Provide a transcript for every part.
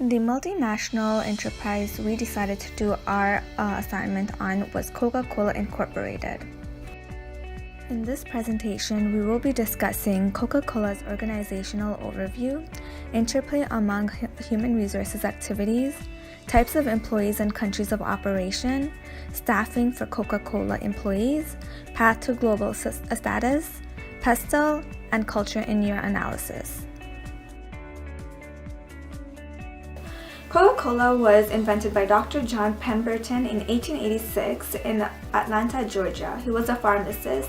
The multinational enterprise we decided to do our assignment on was Coca-Cola Incorporated. In this presentation, we will be discussing Coca-Cola's organizational overview, interplay among human resources activities, types of employees and countries of operation, staffing for Coca-Cola employees, path to global status, pestle, and culture in your analysis. Coca-Cola was invented by Dr. John Pemberton in 1886 in Atlanta, Georgia. He was a pharmacist,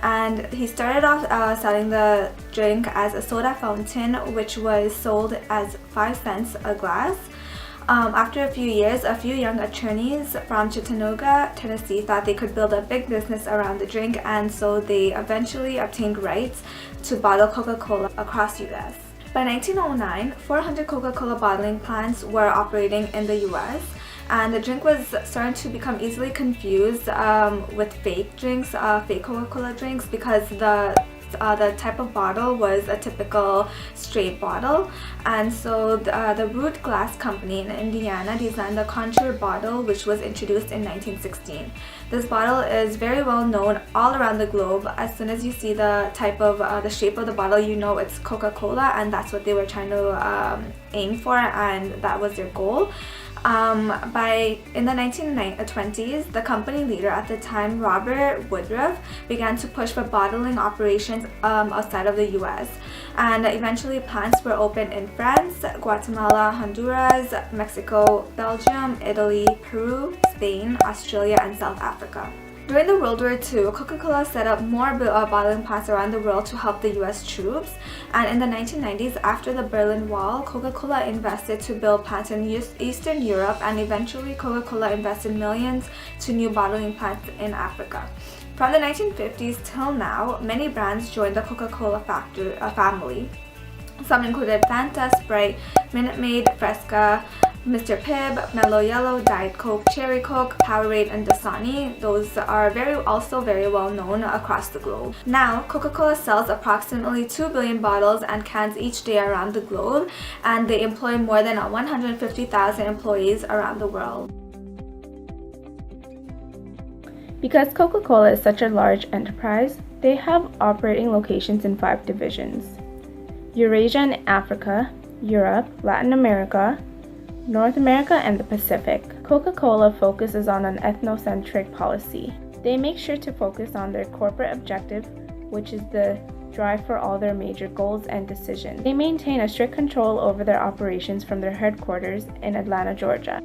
and he started off selling the drink as a soda fountain, which was sold as 5 cents a glass. After a few years, a few young attorneys from Chattanooga, Tennessee thought they could build a big business around the drink, and so they eventually obtained rights to bottle Coca-Cola across US. By 1909, 400 Coca-Cola bottling plants were operating in the US, and the drink was starting to become easily confused with fake drinks, fake Coca-Cola drinks, because the type of bottle was a typical straight bottle. And so the Root Glass Company in Indiana designed the contour bottle, which was introduced in 1916. This bottle is very well known all around the globe. As soon as you see the type of the shape of the bottle, you know it's Coca-Cola, and that's what they were trying to aim for, and that was their goal. In the 1920s, the company leader at the time, Robert Woodruff, began to push for bottling operations outside of the US, and eventually plants were opened in France, Guatemala, Honduras, Mexico, Belgium, Italy, Peru, Spain, Australia, and South Africa. During the World War II, Coca-Cola set up more bottling plants around the world to help the US troops, and in the 1990s, after the Berlin Wall, Coca-Cola invested to build plants in Eastern Europe, and eventually Coca-Cola invested millions to new bottling plants in Africa. From the 1950s till now, many brands joined the Coca-Cola family. Some included Fanta, Sprite, Minute Maid, Fresca, Mr. Pibb, Mellow Yellow, Diet Coke, Cherry Coke, Powerade, and Dasani. Those are also very well known across the globe. Now, Coca-Cola sells approximately 2 billion bottles and cans each day around the globe, and they employ more than 150,000 employees around the world. Because Coca-Cola is such a large enterprise, they have operating locations in 5 divisions: Eurasia and Africa, Europe, Latin America, North America, and the Pacific. Coca-Cola focuses on an ethnocentric policy. They make sure to focus on their corporate objective, which is the drive for all their major goals and decisions. They maintain a strict control over their operations from their headquarters in Atlanta, Georgia.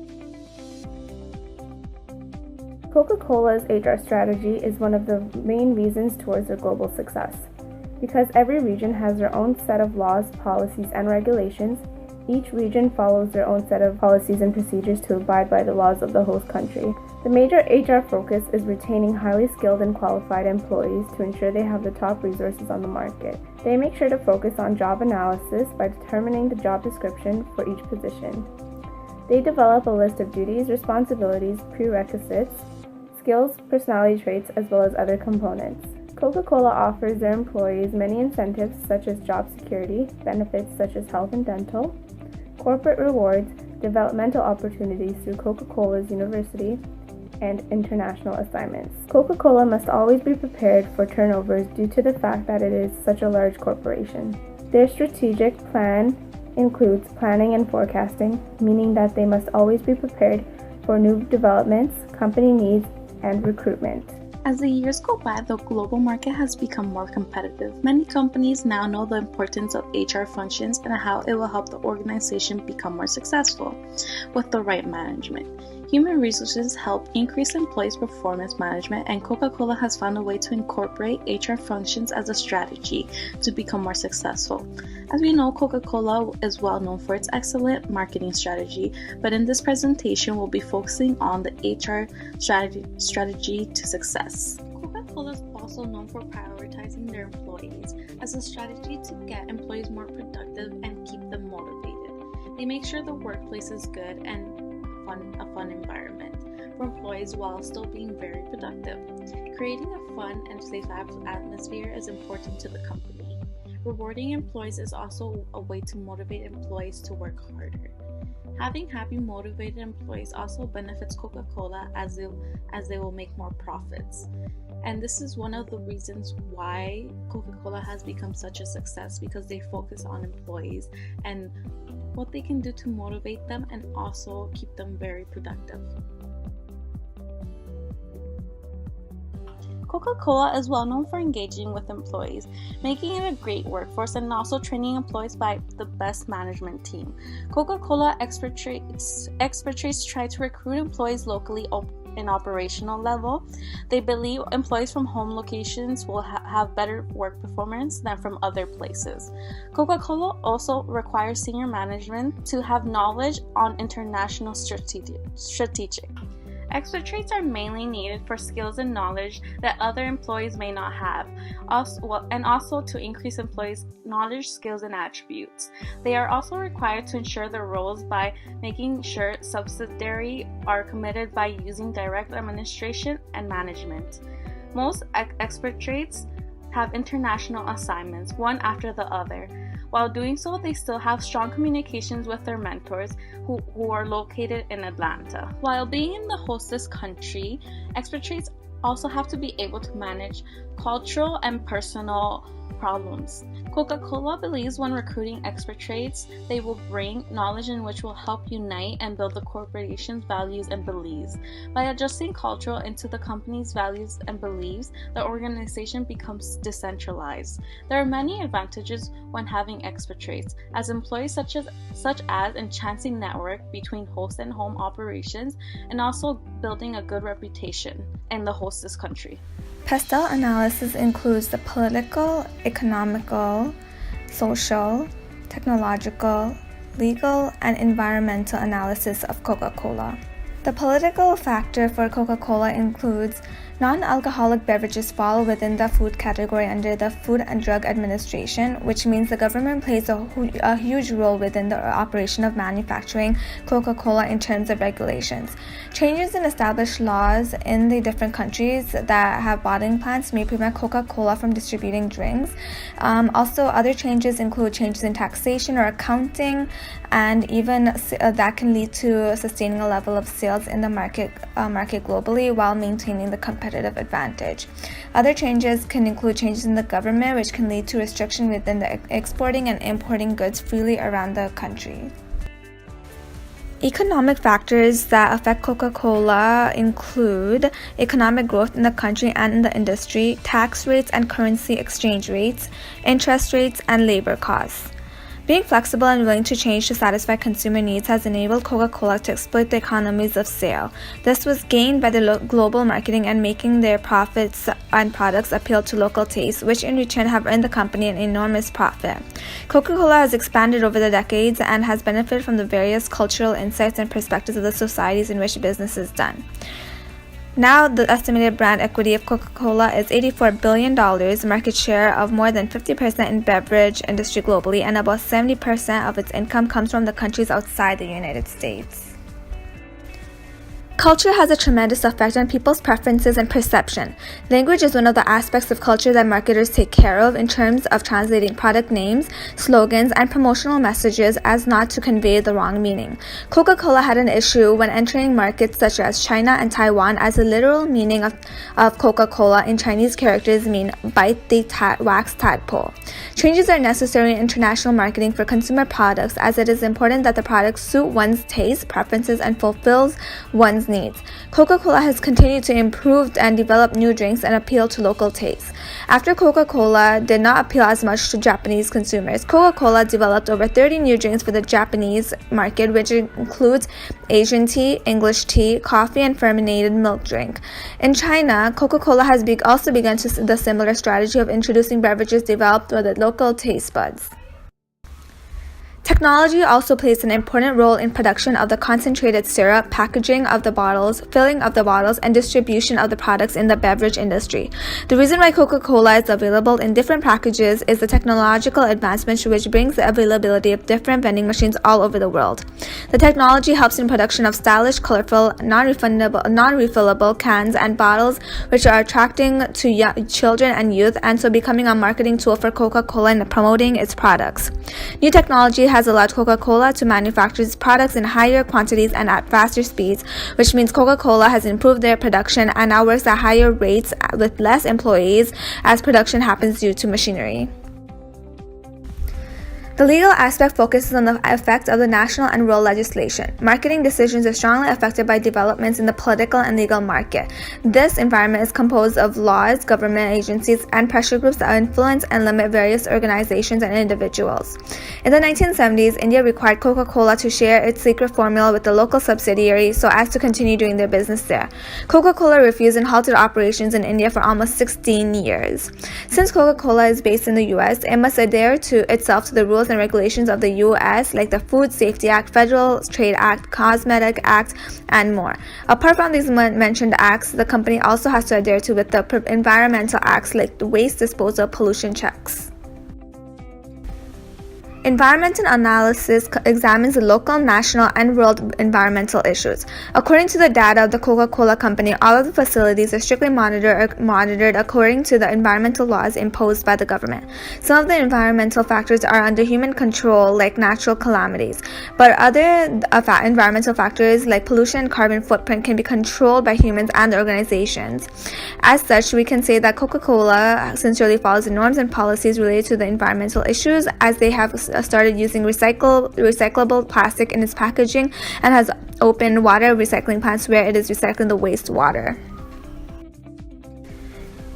Coca-Cola's HR strategy is one of the main reasons towards their global success. Because every region has their own set of laws, policies, and regulations, each region follows their own set of policies and procedures to abide by the laws of the host country. The major HR focus is retaining highly skilled and qualified employees to ensure they have the top resources on the market. They make sure to focus on job analysis by determining the job description for each position. They develop a list of duties, responsibilities, prerequisites, skills, personality traits, as well as other components. Coca-Cola offers their employees many incentives such as job security, benefits such as health and dental, corporate rewards, developmental opportunities through Coca-Cola's university, and international assignments. Coca-Cola must always be prepared for turnovers due to the fact that it is such a large corporation. Their strategic plan includes planning and forecasting, meaning that they must always be prepared for new developments, company needs, and recruitment. As the years go by, the global market has become more competitive. Many companies now know the importance of HR functions and how it will help the organization become more successful with the right management. Human resources help increase employees' performance management, and Coca-Cola has found a way to incorporate HR functions as a strategy to become more successful. As we know, Coca-Cola is well known for its excellent marketing strategy, but in this presentation, we'll be focusing on the HR strategy to success. Coca-Cola is also known for prioritizing their employees as a strategy to get employees more productive and keep them motivated. They make sure the workplace is good and a fun environment for employees while still being very productive. Creating a fun and safe atmosphere is important to the company. Rewarding employees is also a way to motivate employees to work harder. Having happy, motivated employees also benefits Coca-Cola as they will make more profits. And this is one of the reasons why Coca-Cola has become such a success, because they focus on employees and what they can do to motivate them and also keep them very productive. Coca-Cola is well known for engaging with employees, making it a great workforce, and also training employees by the best management team. Coca-Cola expatriates try to recruit employees locally in operational level. They believe employees from home locations will have better work performance than from other places. Coca-Cola also requires senior management to have knowledge on international strategic. Expatriates are mainly needed for skills and knowledge that other employees may not have, and also to increase employees' knowledge, skills, and attributes. They are also required to ensure their roles by making sure subsidiaries are committed by using direct administration and management. Most expatriates have international assignments, one after the other. While doing so, they still have strong communications with their mentors who are located in Atlanta. While being in the hostess country, expatriates also have to be able to manage cultural and personal problems. Coca-Cola believes when recruiting expatriates, they will bring knowledge in which will help unite and build the corporation's values and beliefs. By adjusting culture into the company's values and beliefs, the organization becomes decentralized. There are many advantages when having expatriates, as employees such as enhancing network between host and home operations, and also building a good reputation in the hostess country. Pastel analysis includes the political, economical, social, technological, legal, and environmental analysis of Coca-Cola. The political factor for Coca-Cola includes non-alcoholic beverages fall within the food category under the Food and Drug Administration, which means the government plays a huge role within the operation of manufacturing Coca-Cola in terms of regulations. Changes in established laws in the different countries that have bottling plants may prevent Coca-Cola from distributing drinks. Also, other changes include changes in taxation or accounting, and even that can lead to sustaining a level of sales in the market globally while maintaining the competitive advantage. Other changes can include changes in the government, which can lead to restriction within the exporting and importing goods freely around the country. Economic factors that affect Coca-Cola include economic growth in the country and in the industry, tax rates and currency exchange rates, interest rates, and labor costs. Being flexible and willing to change to satisfy consumer needs has enabled Coca-Cola to exploit the economies of scale. This was gained by the global marketing and making their profits and products appeal to local tastes, which in return have earned the company an enormous profit. Coca-Cola has expanded over the decades and has benefited from the various cultural insights and perspectives of the societies in which business is done. Now, the estimated brand equity of Coca-Cola is $84 billion, market share of more than 50% in beverage industry globally, and about 70% of its income comes from the countries outside the United States. Culture has a tremendous effect on people's preferences and perception. Language is one of the aspects of culture that marketers take care of in terms of translating product names, slogans, and promotional messages as not to convey the wrong meaning. Coca-Cola had an issue when entering markets such as China and Taiwan, as the literal meaning of Coca-Cola in Chinese characters mean bite the wax tadpole. Changes are necessary in international marketing for consumer products, as it is important that the products suit one's taste, preferences, and fulfills one's needs. Coca-Cola has continued to improve and develop new drinks and appeal to local tastes. After Coca-Cola did not appeal as much to Japanese consumers, Coca-Cola developed over 30 new drinks for the Japanese market, which includes Asian tea, English tea, coffee, and fermented milk drink. In China, Coca-Cola has also begun the similar strategy of introducing beverages developed for the local taste buds. Technology also plays an important role in production of the concentrated syrup, packaging of the bottles, filling of the bottles, and distribution of the products in the beverage industry. The reason why Coca-Cola is available in different packages is the technological advancement which brings the availability of different vending machines all over the world. The technology helps in production of stylish, colorful, non-refillable cans and bottles which are attracting to children and youth, and so becoming a marketing tool for Coca-Cola in promoting its products. New technology has allowed Coca-Cola to manufacture its products in higher quantities and at faster speeds, which means Coca-Cola has improved their production and now works at higher rates with less employees as production happens due to machinery. The legal aspect focuses on the effects of the national and world legislation. Marketing decisions are strongly affected by developments in the political and legal market. This environment is composed of laws, government agencies, and pressure groups that influence and limit various organizations and individuals. In the 1970s, India required Coca-Cola to share its secret formula with the local subsidiary so as to continue doing their business there. Coca-Cola refused and halted operations in India for almost 16 years. Since Coca-Cola is based in the US, it must adhere to itself to the rules and regulations of the US, like the Food Safety Act, Federal Trade Act, Cosmetic Act, and more. Apart from these mentioned acts, the company also has to adhere to with the environmental acts like the waste disposal, pollution checks. Environmental analysis examines the local, national, and world environmental issues. According to the data of the Coca-Cola Company, all of the facilities are strictly monitored according to the environmental laws imposed by the government. Some of the environmental factors are under human control, like natural calamities, but other environmental factors like pollution and carbon footprint can be controlled by humans and the organizations. As such, we can say that Coca-Cola sincerely follows the norms and policies related to the environmental issues, as they have started using recyclable plastic in its packaging and has opened water recycling plants where it is recycling the wastewater.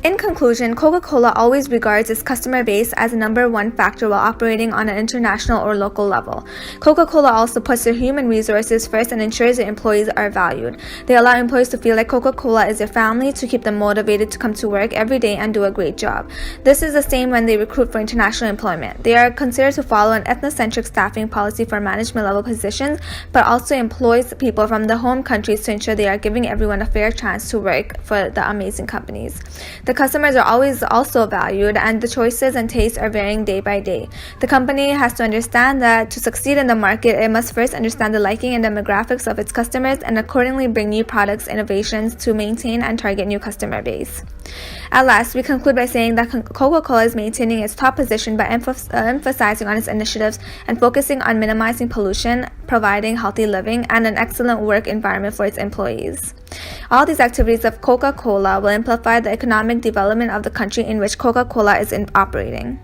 In conclusion, Coca-Cola always regards its customer base as a number one factor while operating on an international or local level. Coca-Cola also puts their human resources first and ensures their employees are valued. They allow employees to feel like Coca-Cola is their family, to keep them motivated to come to work every day and do a great job. This is the same when they recruit for international employment. They are considered to follow an ethnocentric staffing policy for management level positions, but also employs people from the home countries to ensure they are giving everyone a fair chance to work for the amazing companies. The customers are always also valued, and the choices and tastes are varying day by day. The company has to understand that to succeed in the market, it must first understand the liking and demographics of its customers and accordingly bring new products innovations to maintain and target new customer base. At last, we conclude by saying that Coca-Cola is maintaining its top position by emphasizing on its initiatives and focusing on minimizing pollution, providing healthy living, and an excellent work environment for its employees. All these activities of Coca-Cola will amplify the economic development of the country in which Coca-Cola is operating.